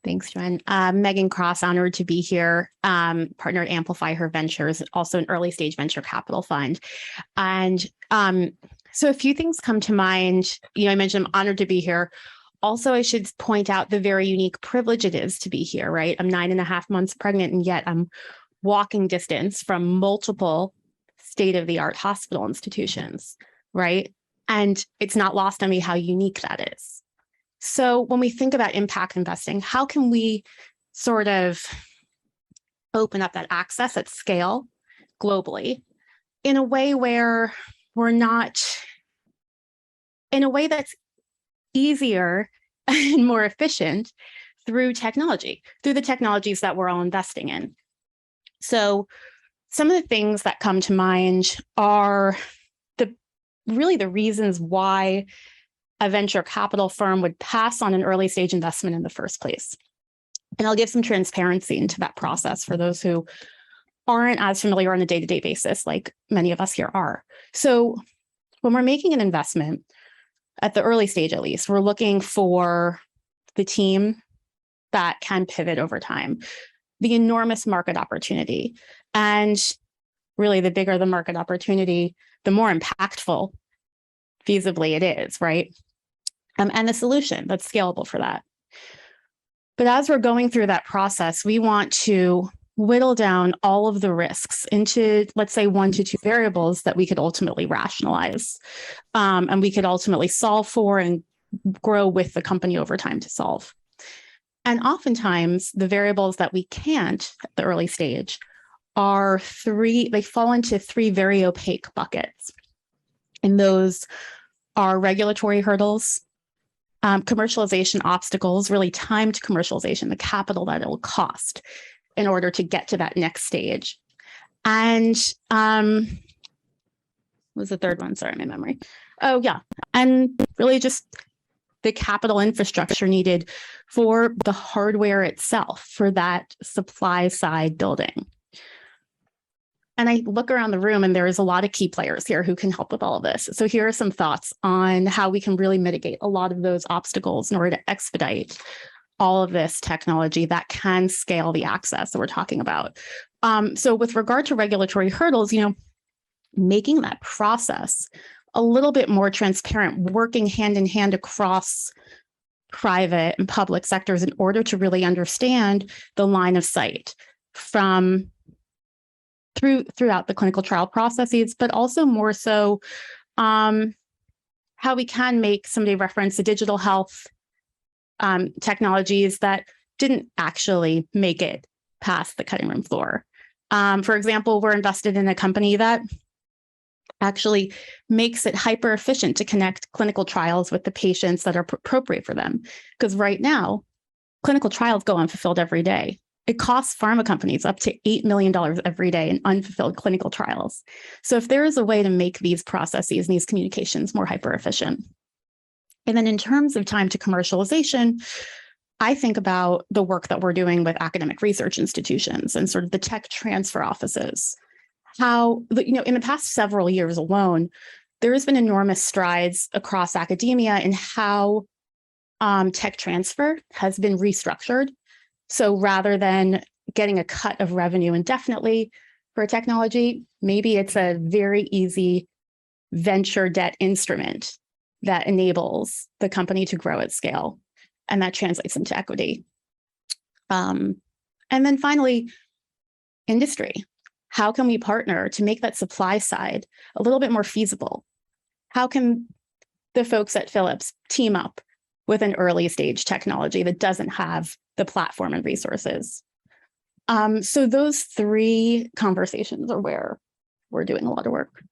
Thanks, Joanne. Meghan Cross, honored to be here. Partner at Amplify Her Ventures, also an early stage venture capital fund. And so a few things come to mind. I mentioned I'm honored to be here. Also, I should point out the very unique privilege it is to be here, right? I'm 9.5 months pregnant, and yet I'm walking distance from multiple state-of-the-art hospital institutions, right? And it's not lost on me how unique that is. So when we think about impact investing, how can we sort of open up that access at scale globally in a way where we're not, in a way that's easier and more efficient through technology, through the technologies that we're all investing in? So some of the things that come to mind are really the reasons why a venture capital firm would pass on an early stage investment in the first place. And I'll give some transparency into that process for those who aren't as familiar on a day-to-day basis, like many of us here are. So when we're making an investment, at the early stage at least, we're looking for the team that can pivot over time, the enormous market opportunity. And really, the bigger the market opportunity, the more impactful feasibly it is, right? And the solution that's scalable for that. But as we're going through that process, we want to whittle down all of the risks into, let's say, 1 to 2 variables that we could ultimately rationalize, and we could ultimately solve for and grow with the company over time to solve. And oftentimes, the variables that we can't at the early stage are they fall into 3 very opaque buckets. And those are regulatory hurdles, commercialization obstacles, really time to commercialization, the capital that it will cost in order to get to that next stage. And what was the third one? Sorry, my memory. Oh, yeah. And really just the capital infrastructure needed for the hardware itself, for that supply side building. And I look around the room and there is a lot of key players here who can help with all of this. So here are some thoughts on how we can really mitigate a lot of those obstacles in order to expedite all of this technology that can scale the access that we're talking about. So with regard to regulatory hurdles, making that process a little bit more transparent, working hand in hand across private and public sectors in order to really understand the line of sight from throughout the clinical trial processes, but also more so how we can make, somebody reference the digital health technologies that didn't actually make it past the cutting room floor. For example, we're invested in a company that actually makes it hyper efficient to connect clinical trials with the patients that are appropriate for them. Because right now, clinical trials go unfulfilled every day. It costs pharma companies up to $8 million every day in unfulfilled clinical trials. So if there is a way to make these processes and these communications more hyper efficient. And then in terms of time to commercialization, I think about the work that we're doing with academic research institutions and sort of the tech transfer offices. How, in the past several years alone, there has been enormous strides across academia in how tech transfer has been restructured. So rather than getting a cut of revenue indefinitely for a technology, maybe it's a very easy venture debt instrument that enables the company to grow at scale, and that translates into equity. And then finally, industry. How can we partner to make that supply side a little bit more feasible? How can the folks at Philips team up with an early stage technology that doesn't have the platform and resources? So those 3 conversations are where we're doing a lot of work.